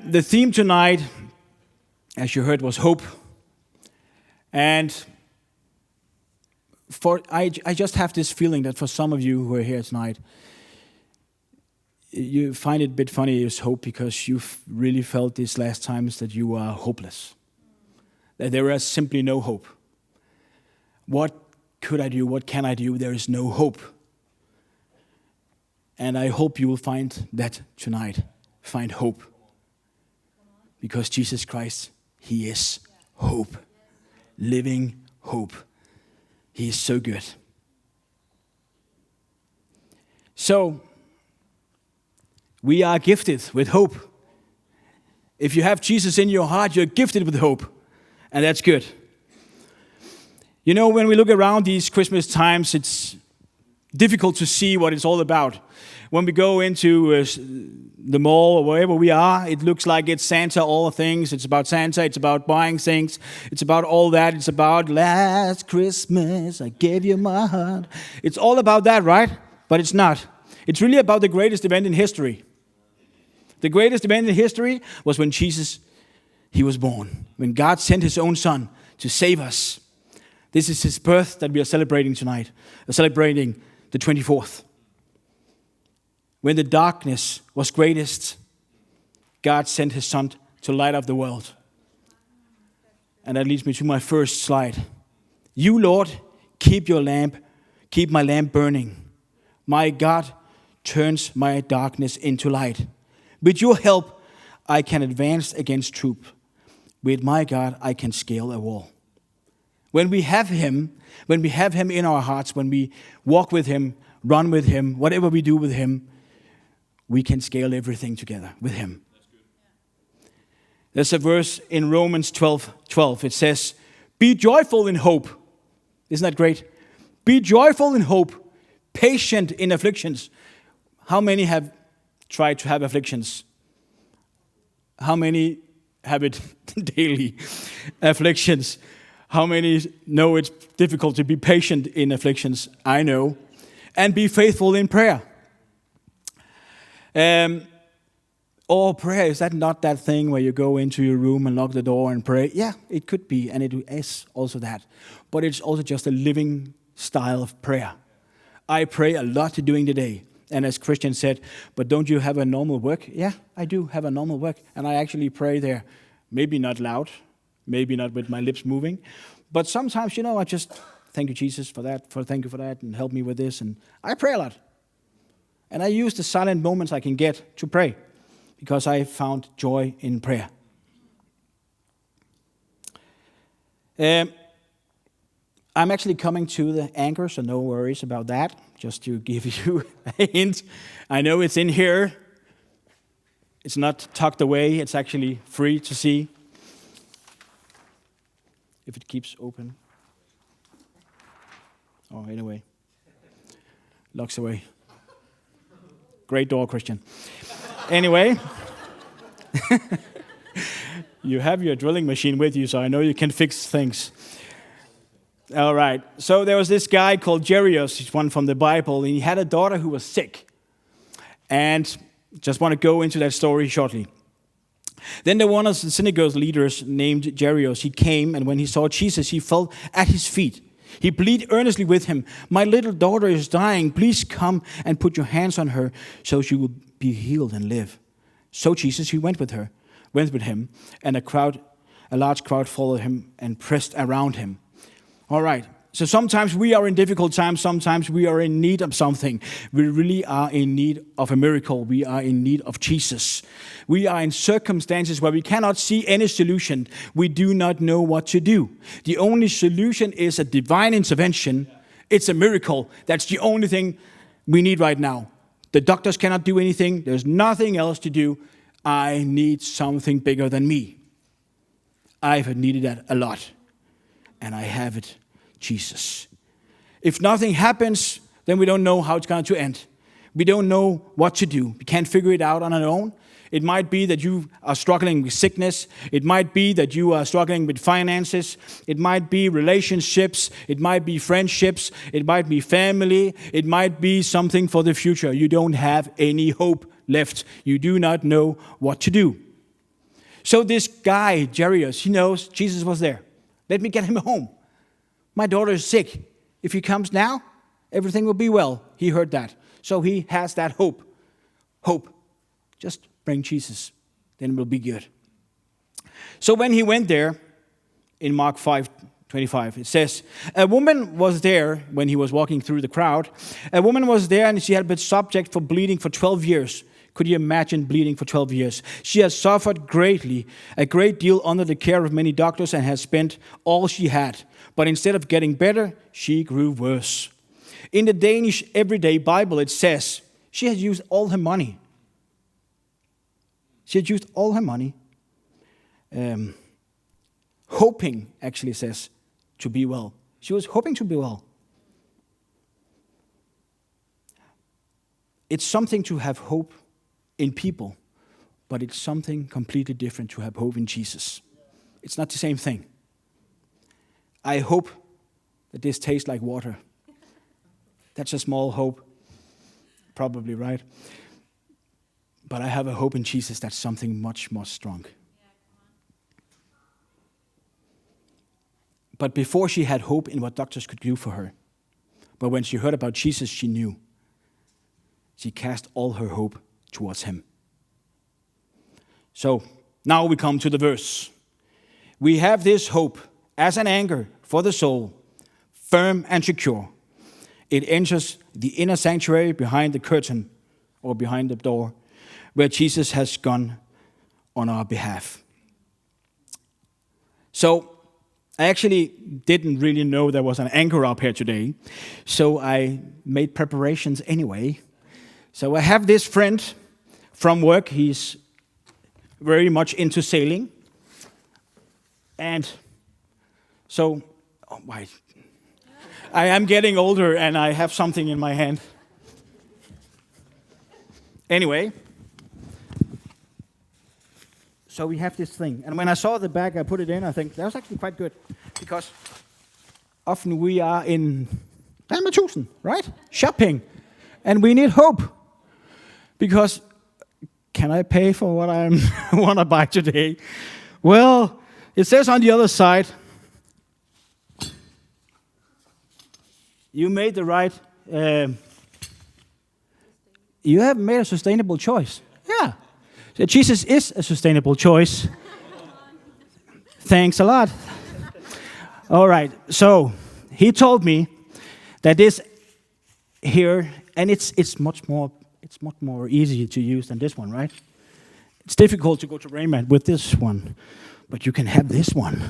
The theme tonight, as you heard, was hope. And I just have this feeling that for some of you who are here tonight, you find it a bit funny is hope because you've really felt these last times that you are hopeless. That there is simply no hope. What could I do? What can I do? There is no hope. And I hope you will find that tonight. Find hope. Because Jesus Christ, He is hope. Living hope. He is so good. So, we are gifted with hope. If you have Jesus in your heart, you're gifted with hope. And that's good. You know, when we look around these Christmas times, it's difficult to see what it's all about. When we go into the mall or wherever we are, it looks like it's Santa, all the things. It's about Santa, it's about buying things. It's about all that. It's about last Christmas, I gave you my heart. It's all about that, right? But it's not. It's really about the greatest event in history. The greatest event in history was when Jesus, He was born. When God sent His own Son to save us. This is His birth that we are celebrating tonight. Celebrating the 24th. When the darkness was greatest, God sent His Son to light up the world. And that leads me to my first slide. You, Lord, keep my lamp burning. My God turns my darkness into light. With your help, I can advance against troop. With my God, I can scale a wall. When we have Him in our hearts, when we walk with Him, run with Him, whatever we do with Him, we can scale everything together with Him. There's a verse in Romans 12:12. It says, be joyful in hope. Isn't that great? Be joyful in hope, patient in afflictions. How many have tried to have afflictions? How many have it daily? Afflictions. How many know it's difficult to be patient in afflictions? I know. And be faithful in prayer. Prayer, is that not that thing where you go into your room and lock the door and pray? Yeah, it could be, and it is also that. But it's also just a living style of prayer. I pray a lot during the day. And as Christian said, but don't you have a normal work? Yeah, I do have a normal work. And I actually pray there. Maybe not loud, maybe not with my lips moving. But sometimes, I just thank you, Jesus, for that, thank you for that, and help me with this. And I pray a lot. And I use the silent moments I can get to pray because I found joy in prayer. I'm actually coming to the anchor, so no worries about that. Just to give you a hint. I know it's in here. It's not tucked away. It's actually free to see. If it keeps open. Oh, anyway. Locks away. Great door, Christian. Anyway. You have your drilling machine with you, so I know you can fix things. All right. So there was this guy called Jairus, he's one from the Bible, and he had a daughter who was sick. And just want to go into that story shortly. Then there was one of the synagogue leaders named Jairus. He came, and when he saw Jesus, he fell at His feet. He pleaded earnestly with Him, my little daughter is dying. Please come and put your hands on her so she will be healed and live. So Jesus, He went with him, and a large crowd followed Him and pressed around Him. All right, so sometimes we are in difficult times, sometimes we are in need of something. We really are in need of a miracle. We are in need of Jesus. We are in circumstances where we cannot see any solution. We do not know what to do. The only solution is a divine intervention. It's a miracle. That's the only thing we need right now. The doctors cannot do anything. There's nothing else to do. I need something bigger than me. I've needed that a lot. And I have it, Jesus. If nothing happens, then we don't know how it's going to end. We don't know what to do. We can't figure it out on our own. It might be that you are struggling with sickness. It might be that you are struggling with finances. It might be relationships. It might be friendships. It might be family. It might be something for the future. You don't have any hope left. You do not know what to do. So this guy, Jairus, he knows Jesus was there. Let me get him home. My daughter is sick. If he comes now, everything will be well. He heard that. So he has that hope. Hope. Just bring Jesus. Then it will be good. So when he went there, in Mark 5:25, it says, a woman was there when he was walking through the crowd. A woman was there and she had been subject for bleeding for 12 years. Could you imagine bleeding for 12 years? She has suffered greatly, a great deal under the care of many doctors and has spent all she had. But instead of getting better, she grew worse. In the Danish Everyday Bible, it says she had used all her money. She had used all her money. Hoping, actually says, to be well. She was hoping to be well. It's something to have hope in people, but it's something completely different to have hope in Jesus. It's not the same thing. I hope that this tastes like water. That's a small hope, probably, right? But I have a hope in Jesus that's something much more strong. But before she had hope in what doctors could do for her. But when she heard about Jesus, she knew. She cast all her hope towards him. So now we come to the verse. We have this hope as an anchor for the soul, firm and secure. It enters the inner sanctuary behind the curtain or behind the door where Jesus has gone on our behalf. So I actually didn't really know there was an anchor up here today, so I made preparations anyway. So I have this friend from work. He's very much into sailing. And so, I am getting older and I have something in my hand. Anyway, so we have this thing. And when I saw the bag, I put it in. I think that was actually quite good. Because often we are in Dalmatusen, right? Shopping. And we need hope. Because can I pay for what I want to buy today? Well, it says on the other side, you made the right, you have made a sustainable choice. Yeah. So Jesus is a sustainable choice. Thanks a lot. All right. So he told me that this here, and it's much more easy to use than this one, right? It's difficult to go to Raymond with this one, but you can have this one.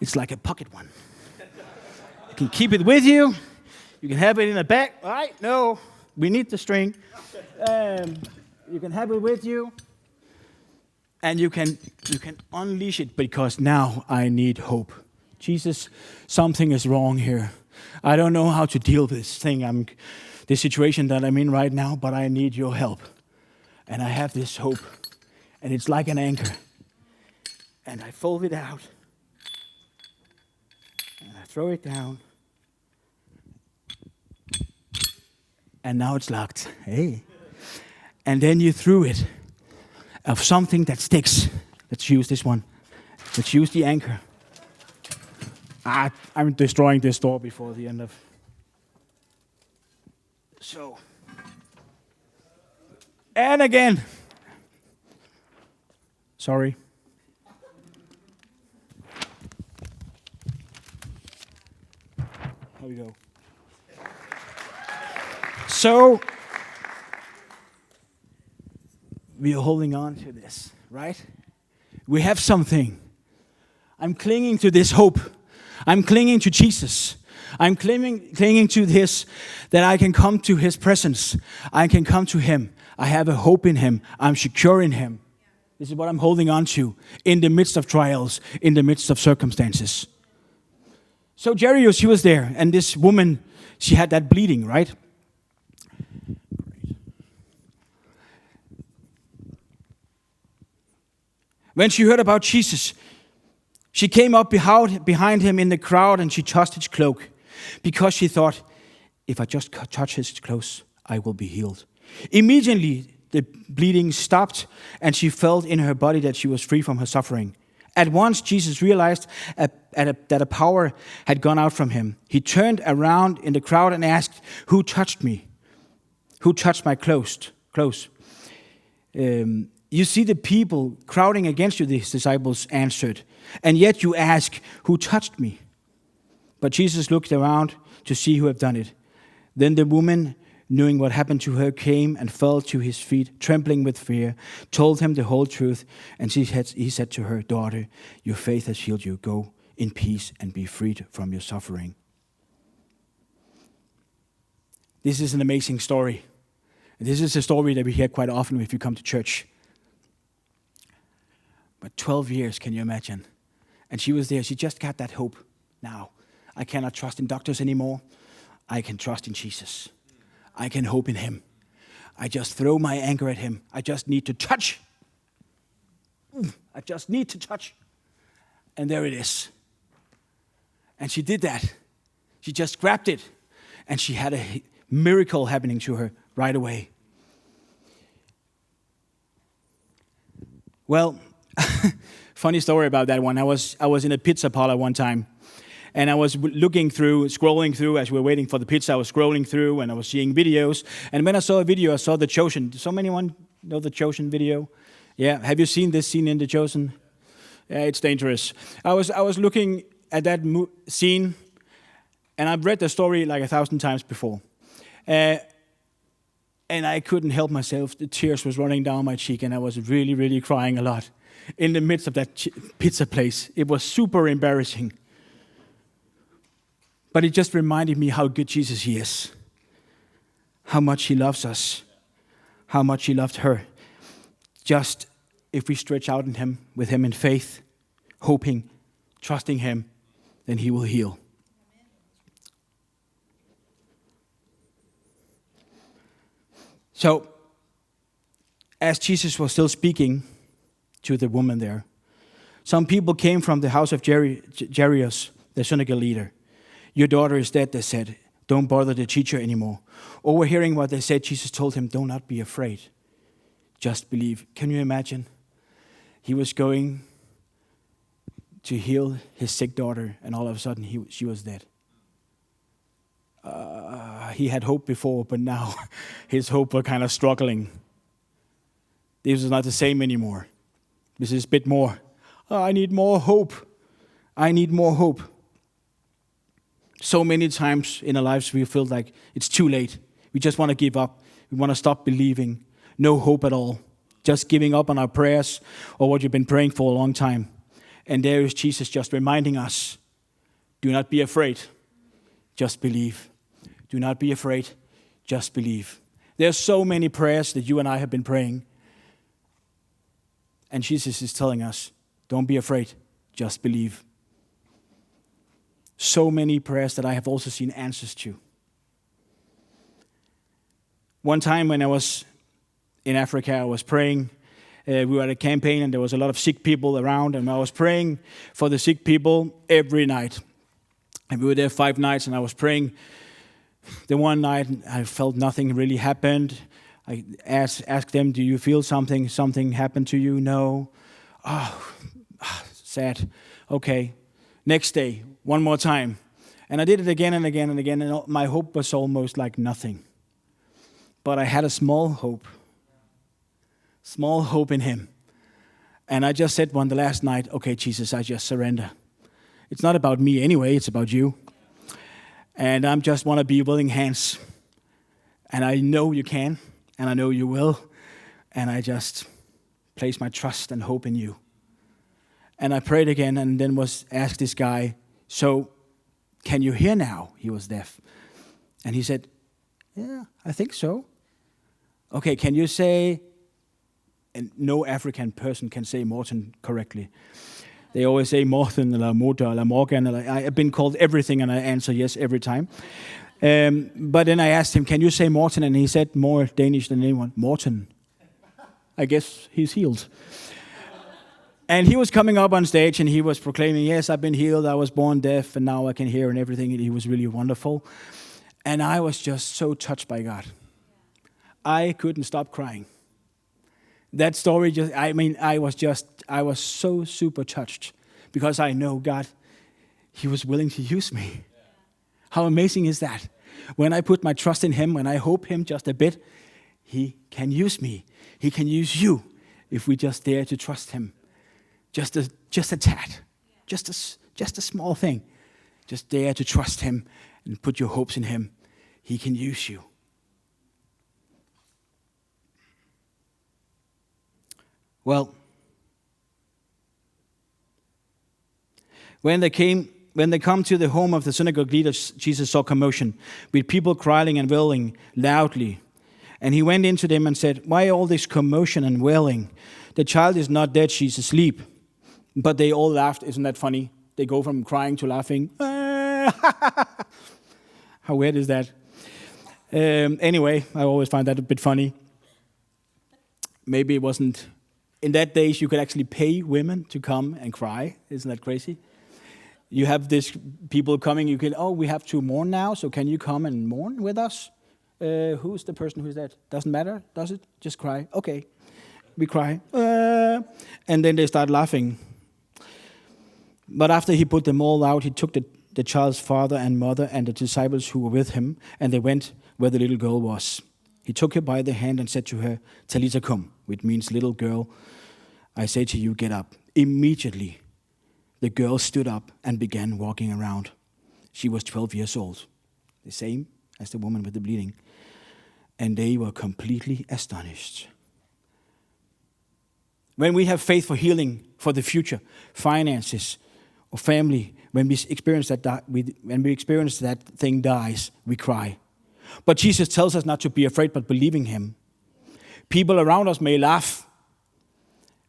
It's like a pocket one. You can keep it with you. You can have it in a bag. All right? No, we need the string. You can have it with you, and you can unleash it because now I need hope. Jesus, something is wrong here. I don't know how to deal with this thing. The situation that I'm in right now, but I need your help. And I have this hope, and it's like an anchor. And I fold it out, and I throw it down, and now it's locked. Hey. And then you threw it of something that sticks. Let's use this one. Let's use the anchor. I'm destroying this door before the end of. So, and again. Sorry. Here we go. So, we are holding on to this, right? We have something. I'm clinging to this hope. I'm clinging to Jesus. I'm clinging to this, that I can come to his presence. I can come to him. I have a hope in him. I'm secure in him. This is what I'm holding on to in the midst of trials, in the midst of circumstances. So Jairus, he was there, and this woman, she had that bleeding, right? When she heard about Jesus, she came up behind him in the crowd and she touched his cloak because she thought, if I just touch his clothes, I will be healed. Immediately, the bleeding stopped, and she felt in her body that she was free from her suffering. At once, Jesus realized that a power had gone out from him. He turned around in the crowd and asked, "Who touched me? Who touched my clothes?" You see the people crowding against you, his disciples answered, and yet you ask, "Who touched me?" But Jesus looked around to see who had done it. Then the woman, knowing what happened to her, came and fell to his feet, trembling with fear, told him the whole truth, and he said to her, "Daughter, your faith has healed you. Go in peace and be freed from your suffering." This is an amazing story. This is a story that we hear quite often if you come to church. But 12 years, can you imagine? And she was there. She just got that hope. Now, I cannot trust in doctors anymore. I can trust in Jesus. I can hope in him. I just throw my anger at him. I just need to touch. I just need to touch. And there it is. And she did that. She just grabbed it. And she had a miracle happening to her right away. Well, funny story about that one. I was in a pizza parlor one time. And I was scrolling through as we were waiting for the pizza. I was scrolling through and I was seeing videos. And when I saw a video, I saw The Chosen. Does anyone know The Chosen video? Yeah, have you seen this scene in The Chosen? Yeah, it's dangerous. I was looking at that scene, and I've read the story like 1,000 times before. And I couldn't help myself. The tears was running down my cheek, and I was really, really crying a lot in the midst of that pizza place. It was super embarrassing. But it just reminded me how good Jesus is, how much he loves us, how much he loved her. Just if we stretch out with him in faith, hoping, trusting him, then he will heal. So, as Jesus was still speaking to the woman there, some people came from the house of Jairus, the synagogue leader. "Your daughter is dead," they said. "Don't bother the teacher anymore." Overhearing what they said, Jesus told him, "Do not be afraid. Just believe." Can you imagine? He was going to heal his sick daughter, and all of a sudden she was dead. He had hope before, but now his hope was kind of struggling. This is not the same anymore. This is a bit more. I need more hope. I need more hope. So many times in our lives we feel like it's too late. We just want to give up. We want to stop believing. No hope at all. Just giving up on our prayers or what you've been praying for a long time. And there is Jesus just reminding us, do not be afraid. Just believe. Do not be afraid. Just believe. There's so many prayers that you and I have been praying. And Jesus is telling us, don't be afraid. Just believe. So many prayers that I have also seen answers to. One time when I was in Africa, I was praying. We were at a campaign and there was a lot of sick people around, and I was praying for the sick people every night. And we were there 5 nights, and I was praying. The one night I felt nothing really happened. I asked them, "Do you feel something? Something happened to you?" "No." "Oh, sad." "Okay." Next day, one more time. And I did it again and again and again, and my hope was almost like nothing. But I had a small hope in him. And I just said the last night, "Okay, Jesus, I just surrender. It's not about me anyway, it's about you. And I just want to be willing hands. And I know you can, and I know you will. And I just place my trust and hope in you." And I prayed again and then asked this guy, "So, can you hear now?" He was deaf. And he said, "Yeah, I think so." "Okay, can you say," and no African person can say Morten correctly. They always say Morten or Motor or Morgan. I've been called everything and I answer yes every time. But then I asked him, "Can you say Morten?" And he said more Danish than anyone, "Morten." I guess he's healed. And he was coming up on stage and he was proclaiming, "Yes, I've been healed. I was born deaf and now I can hear," and everything. And he was really wonderful. And I was just so touched by God. I couldn't stop crying. That story I was so super touched because I know God, He was willing to use me. How amazing is that? When I put my trust in Him, when I hope Him just a bit, He can use me. He can use you if we just dare to trust Him. Just a tad, just a small thing. Just dare to trust Him and put your hopes in Him. He can use you. Well, when they come to the home of the synagogue leaders, Jesus saw commotion, with people crying and wailing loudly. And He went into them and said, "Why all this commotion and wailing? The child is not dead, she's asleep." But they all laughed. Isn't that funny? They go from crying to laughing. How weird is that? Anyway, I always find that a bit funny. Maybe it wasn't. In that days, you could actually pay women to come and cry. Isn't that crazy? You have these people coming. You can, we have to mourn now, so can you come and mourn with us? Who's the person who's dead? Doesn't matter, does it? Just cry. Okay, we cry. And then they start laughing. But after He put them all out, He took the child's father and mother and the disciples who were with Him, and they went where the little girl was. He took her by the hand and said to her, "Talitha cum," which means, "Little girl, I say to you, get up." Immediately, the girl stood up and began walking around. She was 12 years old, the same as the woman with the bleeding. And they were completely astonished. When we have faith for healing, for the future, finances, or family, when we experience that thing dies, we cry. But Jesus tells us not to be afraid, but believe in Him. People around us may laugh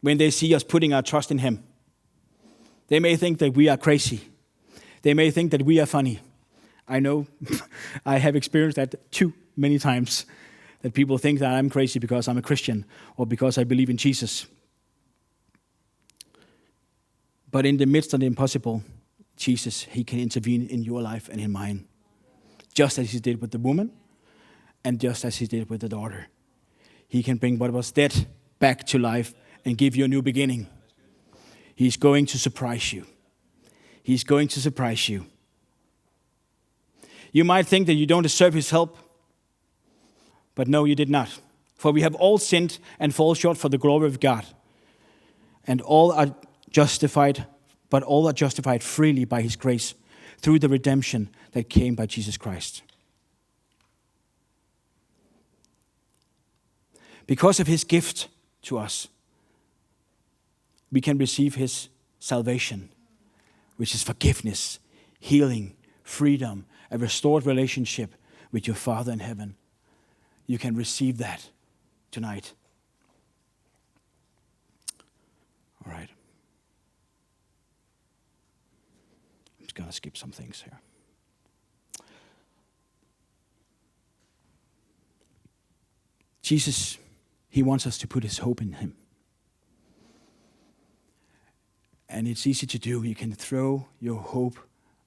when they see us putting our trust in Him. They may think that we are crazy. They may think that we are funny. I know I have experienced that too many times, that people think that I'm crazy because I'm a Christian or because I believe in Jesus. But in the midst of the impossible, Jesus, He can intervene in your life and in mine. Just as He did with the woman and just as He did with the daughter. He can bring what was dead back to life and give you a new beginning. He's going to surprise you. He's going to surprise you. You might think that you don't deserve His help, but no, you did not. For we have all sinned and fall short for the glory of God. And all are justified, but all are justified freely by His grace through the redemption that came by Jesus Christ. Because of His gift to us, we can receive His salvation, which is forgiveness, healing, freedom, a restored relationship with your Father in heaven. You can receive that tonight. All right. I'm just going to skip some things here. Jesus, He wants us to put His hope in Him. And it's easy to do. You can throw your hope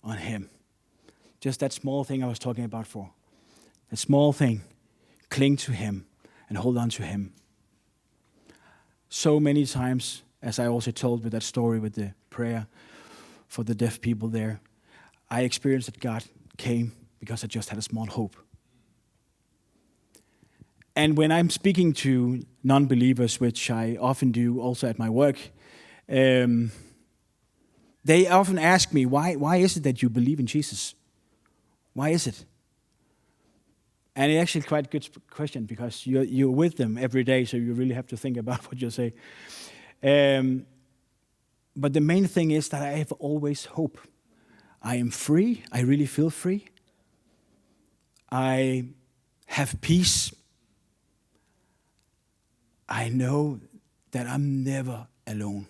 on Him. Just that small thing I was talking about for. A small thing. Cling to Him and hold on to Him. So many times, as I also told with that story with the prayer for the deaf people there, I experienced that God came because I just had a small hope. And when I'm speaking to non-believers, which I often do also at my work, they often ask me, why is it that you believe in Jesus? Why is it? And it's actually quite a good question because you're with them every day, so you really have to think about what you say. But the main thing is that I have always hope. I am free. I really feel free. I have peace. I know that I'm never alone.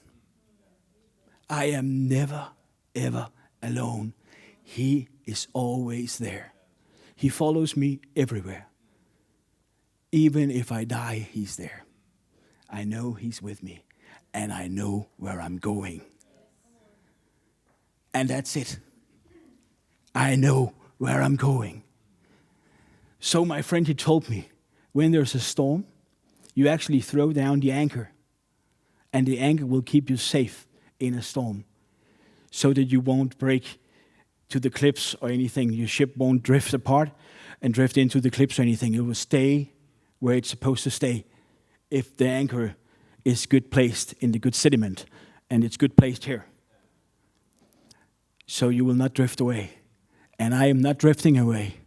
I am never, ever alone. He is always there. He follows me everywhere. Even if I die, He's there. I know He's with me, and I know where I'm going. And that's it. I know where I'm going. So my friend, he told me, when there's a storm, you actually throw down the anchor. And the anchor will keep you safe in a storm, so that you won't break to the cliffs or anything. Your ship won't drift apart and drift into the cliffs or anything. It will stay where it's supposed to stay if the anchor is good placed in the good sediment, and it's good placed here. So you will not drift away. And I am not drifting away.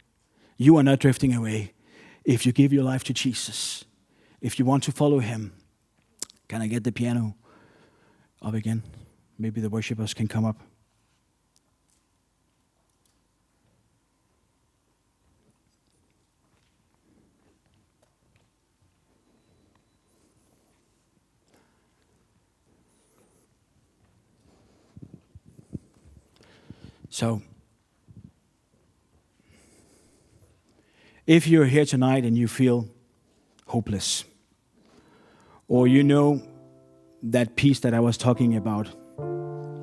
You are not drifting away if you give your life to Jesus. If you want to follow him. Can I get the piano up again? Maybe the worshipers can come up. So, if you're here tonight and you feel hopeless, or you know that peace that I was talking about,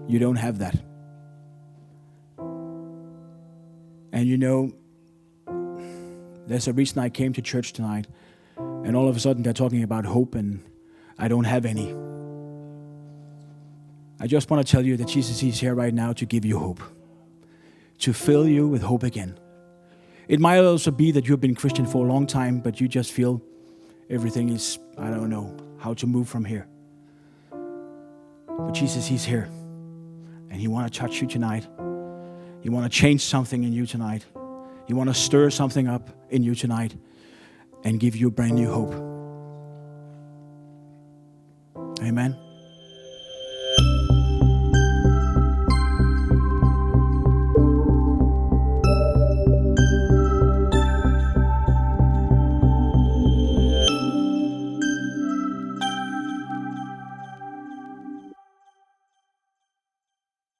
you don't have that. And you know, there's a reason I came to church tonight, and all of a sudden they're talking about hope and I don't have any. I just want to tell you that Jesus is here right now to give you hope, to fill you with hope again. It might also be that you've been Christian for a long time, but you just feel everything is, I don't know how to move from here. But Jesus, he's here. And he wants to touch you tonight. He wants to change something in you tonight. He wants to stir something up in you tonight and give you a brand new hope. Amen.